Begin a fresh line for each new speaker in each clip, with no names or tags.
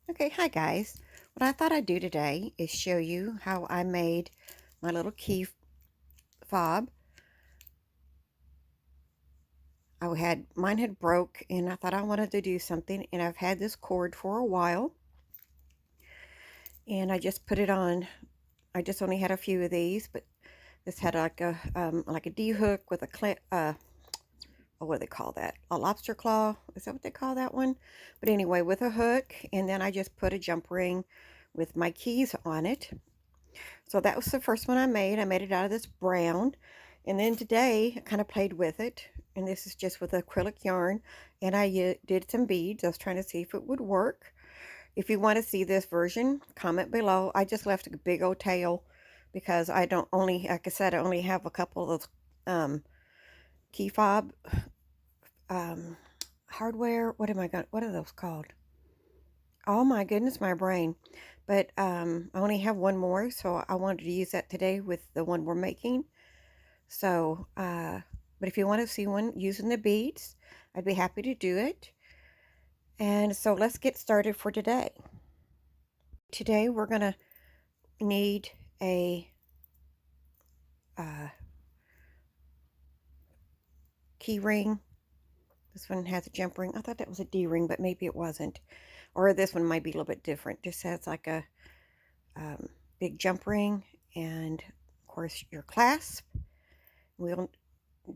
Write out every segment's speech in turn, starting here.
Okay, hi guys. What I thought I'd do today is show you how I made my little key fob. Mine had broke and I thought I wanted to do something, and I've had this cord for a while and I just put it on. I just only had a few of these, but this had like a D hook with a what do they call that? A lobster claw? Is that what they call that one? But anyway, with a hook, and then I just put a jump ring with my keys on it. So that was the first one I made. I made it out of this brown. And then today I kind of played with it. And this is just with acrylic yarn. And I did some beads. I was trying to see if it would work. If you want to see this version, comment below. I just left a big old tail because I don't only, like I said, I only have a couple of key fob um, hardware. What are those called? Oh my goodness, my brain. But I only have one more, so I wanted to use that today with the one we're making. So, but if you want to see one using the beads, I'd be happy to do it. And so let's get started for today. Today we're going to need a uh, key ring. This one has a jump ring. I thought that was a D ring, but maybe it wasn't. Or this one might be a little bit different. Just has like a big jump ring and, of course, your clasp. We'll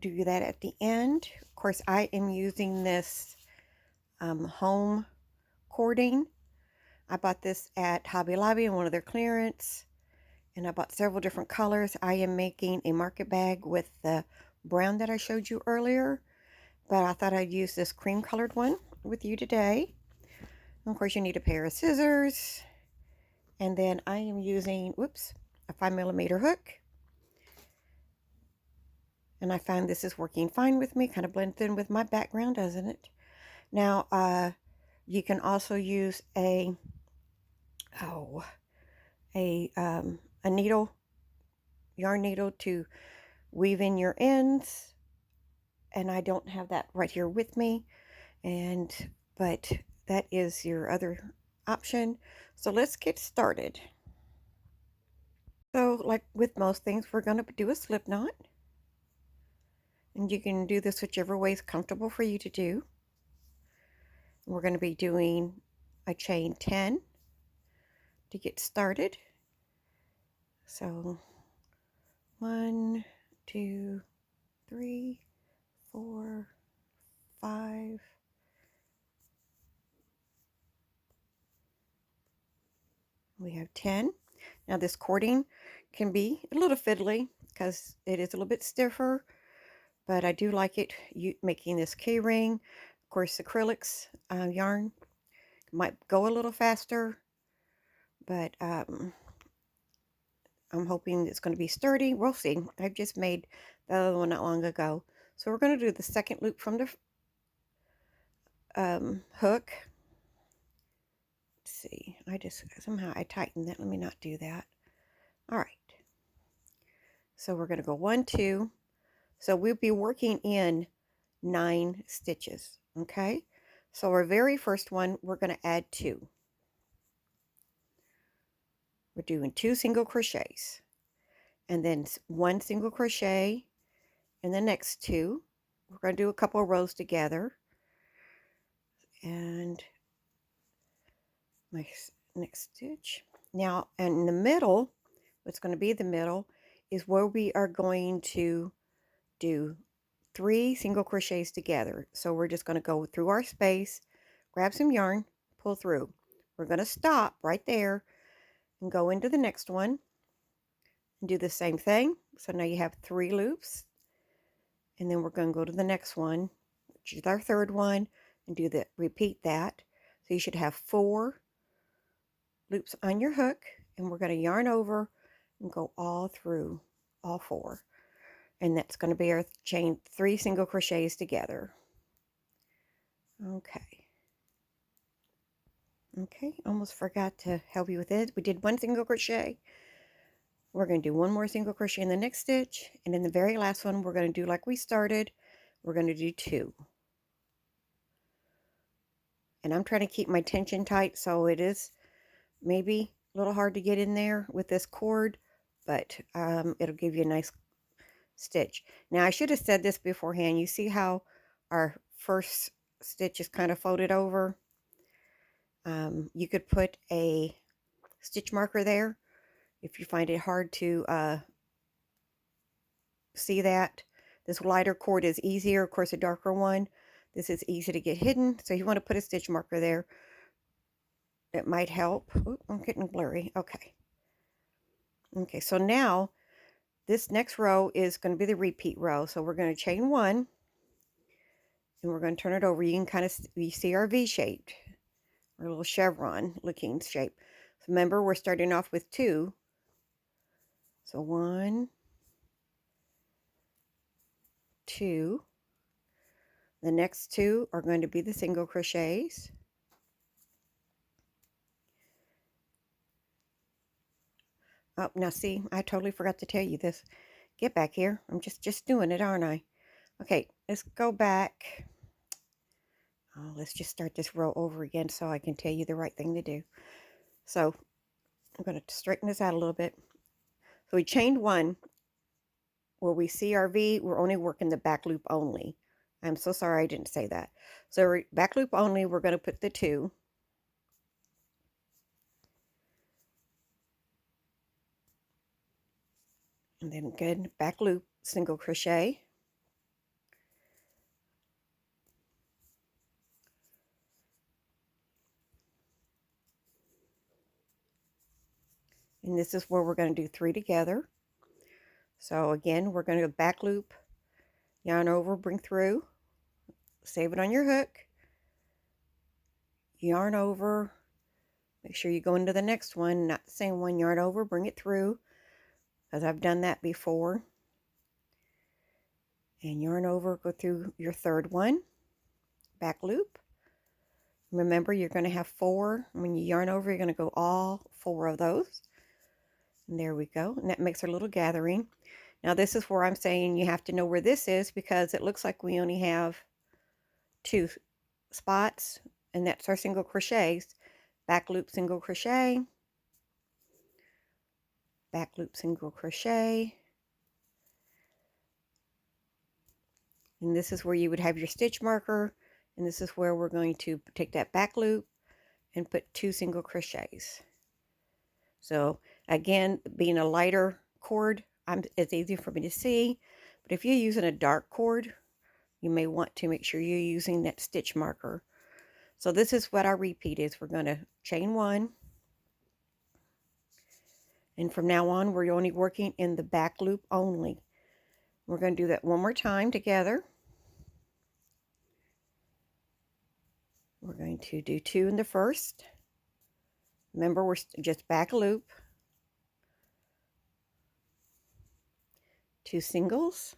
do that at the end. Of course, I am using this home cording. I bought this at Hobby Lobby in one of their clearance, and I bought several different colors. I am making a market bag with the brown that I showed you earlier, but I thought I'd use this cream colored one with you today. And of course, you need a pair of scissors, and then I am using, a 5mm hook. And I find this is working fine with me. Kind of blends in with my background, doesn't it? Now, you can also use a needle, yarn needle, to weave in your ends. And I don't have that right here with me. But that is your other option. So let's get started. So like with most things, we're going to do a slip knot. And you can do this whichever way is comfortable for you to do. We're going to be doing a chain 10 to get started. So 1, 2, 3, 4, 5. We have 10. Now this cording can be a little fiddly because it is a little bit stiffer, but I do like it making this key-ring. Of course, acrylics yarn might go a little faster, but I'm hoping it's going to be sturdy. We'll see. I've just made the other one not long ago. So we're going to do the second loop from the hook. Let's see. Somehow I tightened that. Let me not do that. All right. So we're going to go 1, 2. So we'll be working in 9 stitches. Okay. So our very first one, we're going to add 2. We're doing 2 single crochets, and then 1 single crochet in the next 2. We're going to do a couple of rows together, and my next stitch. Now, in the middle, what's going to be the middle is where we are going to do 3 single crochets together. So we're just going to go through our space, grab some yarn, pull through. We're going to stop right there and go into the next one and do the same thing. So now you have 3 loops, and then we're going to go to the next one, which is our third one, and repeat that. So you should have 4 loops on your hook, and we're going to yarn over and go all through all 4, and that's going to be our chain 3 single crochets together. Okay, almost forgot to help you with it. We did 1 single crochet. We're going to do 1 more single crochet in the next stitch, and in the very last one we're going to do like we started. We're going to do 2, And I'm trying to keep my tension tight, so it is maybe a little hard to get in there with this cord, but it'll give you a nice stitch. Now I should have said this beforehand. You see how our first stitch is kind of folded over? You could put a stitch marker there if you find it hard to see that. This lighter cord is easier, of course a darker one. This is easy to get hidden, so you want to put a stitch marker there. It might help. Ooh, I'm getting blurry. Okay. Okay, so now this next row is going to be the repeat row. So we're going to chain one, and we're going to turn it over. You can kind of you see our V shaped, our little chevron looking shape. So remember, we're starting off with 2. So 1, 2. The next 2 are going to be the single crochets. Oh, now see, I totally forgot to tell you this. Get back here. I'm just doing it, aren't I? Okay, let's go back. Oh, let's just start this row over again so I can tell you the right thing to do. So I'm going to straighten this out a little bit. So we chained 1. Where we see our V, we're only working the back loop only. I'm so sorry I didn't say that. So back loop only, we're going to put the 2. And then again, back loop, single crochet. And this is where we're going to do 3 together. So again, we're going to back loop, yarn over, bring through, save it on your hook, yarn over, make sure you go into the next one, not the same one, yarn over, bring it through, because I've done that before. And yarn over, go through your third one, back loop. Remember, you're going to have 4. When you yarn over, you're going to go all 4 of those. And there we go. And that makes our little gathering. Now this is where I'm saying you have to know where this is, because it looks like we only have 2 spots, and that's our single crochets. Back loop, single crochet, back loop, single crochet. And this is where you would have your stitch marker, and this is where we're going to take that back loop and put 2 single crochets. So again, being a lighter cord, it's easy for me to see, but if you're using a dark cord, you may want to make sure you're using that stitch marker. So this is what our repeat is. We're going to chain 1, and from now on we're only working in the back loop only. We're going to do that one more time together. We're going to do 2 in the first. Remember, we're just back loop, 2 singles,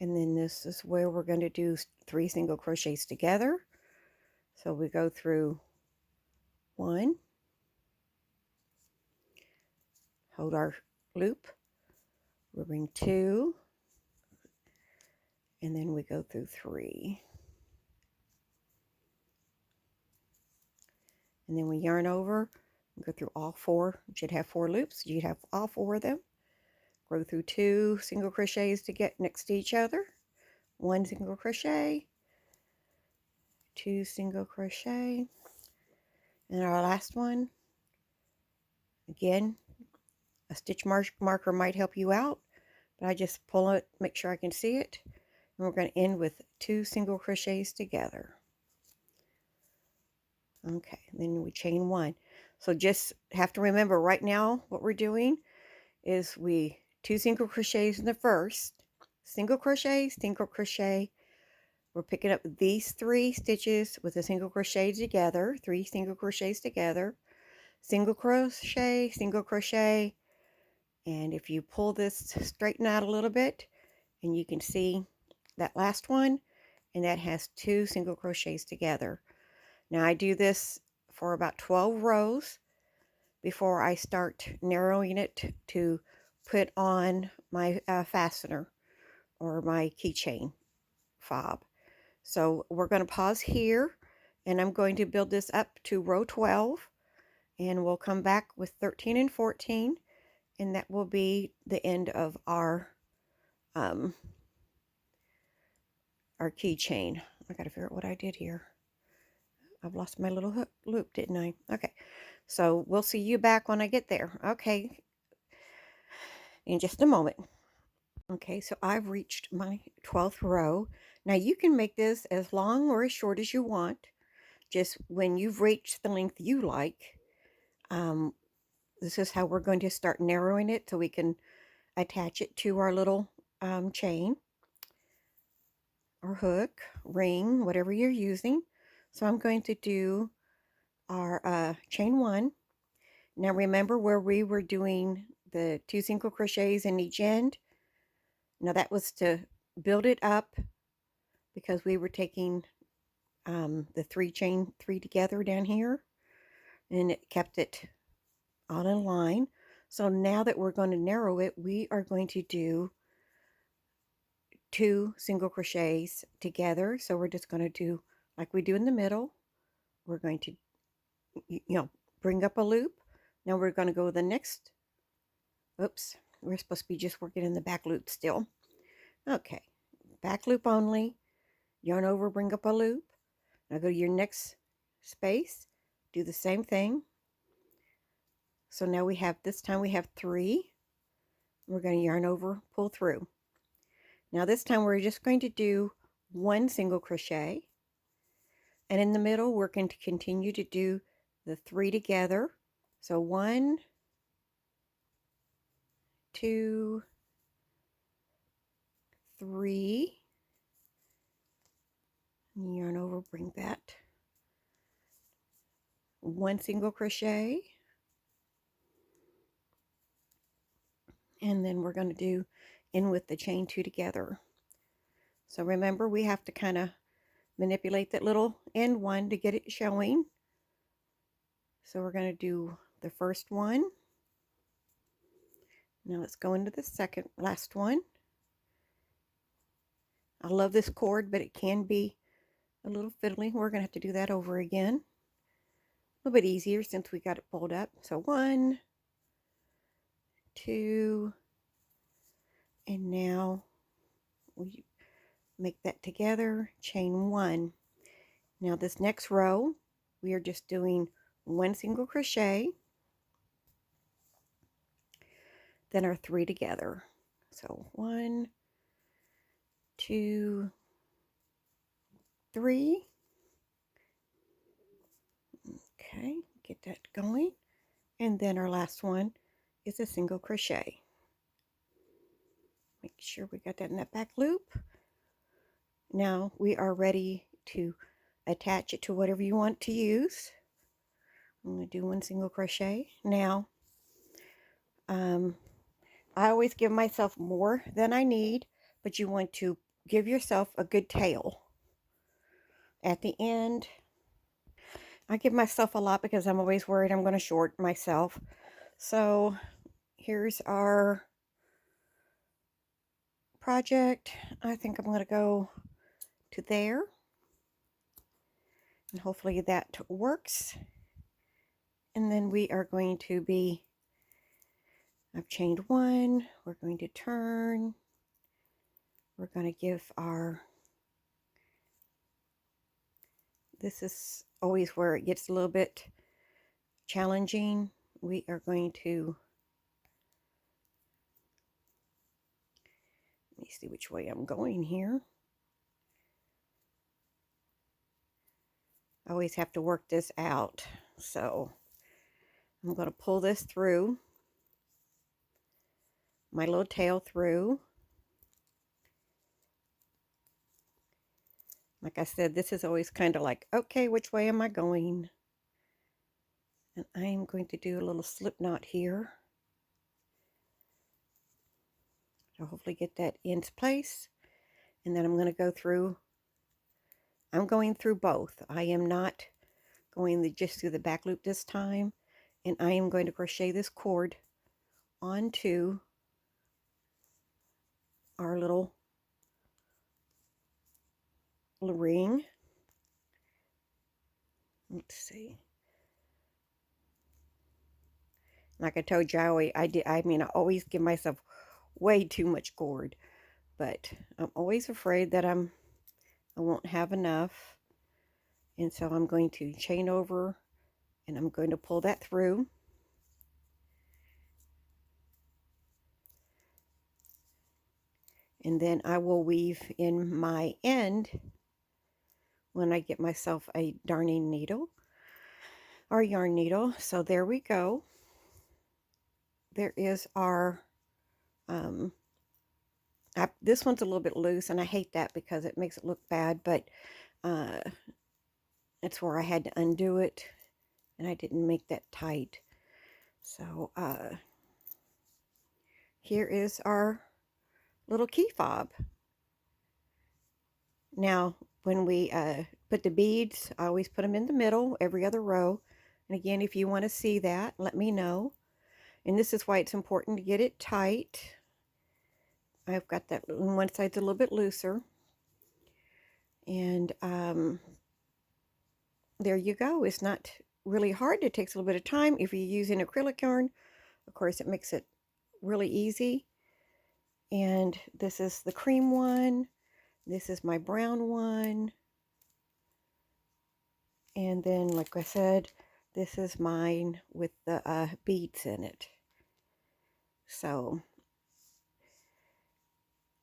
and then this is where we're going to do 3 single crochets together. So we go through 1, hold our loop, we bring 2, and then we go through 3. And then we yarn over, go through all 4. You should have 4 loops. You'd have all 4 of them. Go through 2 single crochets to get next to each other. 1 single crochet, 2 single crochet, and our last one. Again, a stitch marker might help you out, but I just pull it, make sure I can see it. And we're going to end with 2 single crochets together. Okay, then we chain 1. So just have to remember right now what we're doing is 2 single crochets in the first, single crochet, single crochet. We're picking up these 3 stitches with a single crochet together, 3 single crochets together, single crochet, and if you pull this, straighten out a little bit, and you can see that last one, and that has 2 single crochets together. Now I do this for about 12 rows before I start narrowing it to put on my fastener or my keychain fob. So we're going to pause here, and I'm going to build this up to row 12, and we'll come back with 13 and 14, and that will be the end of our keychain. I got to figure out what I did here. I've lost my little hook loop, didn't I? Okay, so we'll see you back when I get there. Okay, in just a moment. Okay, so I've reached my 12th row. Now you can make this as long or as short as you want. Just when you've reached the length you like, this is how we're going to start narrowing it so we can attach it to our little chain or hook, ring, whatever you're using. So I'm going to do our chain 1. Now remember where we were doing the 2 single crochets in each end? Now that was to build it up because we were taking the 3 together down here, and it kept it on a line. So now that we're going to narrow it, we are going to do 2 single crochets together. So we're just going to do like we do in the middle. We're going to, bring up a loop. Now we're going to go the next. Oops, we're supposed to be just working in the back loop still. Okay, back loop only. Yarn over, bring up a loop. Now go to your next space. Do the same thing. So now we have, this time we have 3. We're going to yarn over, pull through. Now this time we're just going to do 1 single crochet, and in the middle we're going to continue to do the 3 together. So 1, 2, 3, yarn over, bring that, 1 single crochet, and then we're going to do in with the chain 2 together. So remember, we have to kind of manipulate that little end one to get it showing. So we're going to do the first one. Now let's go into the last one. I love this cord, but it can be a little fiddly. We're going to have to do that over again. A little bit easier since we got it pulled up. So 1, 2, and now we make that together, chain 1. Now this next row, we are just doing 1 single crochet, then our 3 together. So 1, 2, 3. Okay, get that going. And then our last one is a single crochet. Make sure we got that in that back loop. Now we are ready to attach it to whatever you want to use. I'm going to do 1 single crochet. Now, I always give myself more than I need, but you want to give yourself a good tail. At the end, I give myself a lot because I'm always worried I'm going to short myself. So here's our project. I think I'm going to go to there, and hopefully that works. And then we are going to be, I've chained 1, we're going to turn, we're going to give our, this is always where it gets a little bit challenging. We are going to, let me see which way I'm going here. I always have to work this out. So I'm going to pull this through, my little tail through. Like I said, this is always kind of like, okay, which way am I going? And I am going to do a little slip knot here to hopefully get that into place. And then I'm going to go through, I'm going through both. I am not going just through the back loop this time. And I am going to crochet this cord onto our little ring. Let's see. Like I told you, I always give myself way too much cord, but I'm always afraid that I won't have enough. And so I'm going to chain over and I'm going to pull that through. And then I will weave in my end when I get myself a darning needle or yarn needle. So there we go. There is our, this one's a little bit loose and I hate that because it makes it look bad, but it's where I had to undo it and I didn't make that tight. So here is our little key fob. Now, when we put the beads, I always put them in the middle, every other row. And again, if you want to see that, let me know. And this is why it's important to get it tight. I've got that on one side's a little bit looser. And there you go. It's not really hard. It takes a little bit of time. If you're using acrylic yarn, of course, it makes it really easy. And this is the cream one. This is my brown one. And then, like I said, this is mine with the beads in it. So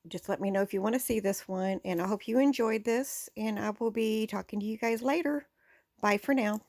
just let me know if you want to see this one. And I hope you enjoyed this. And I will be talking to you guys later. Bye for now.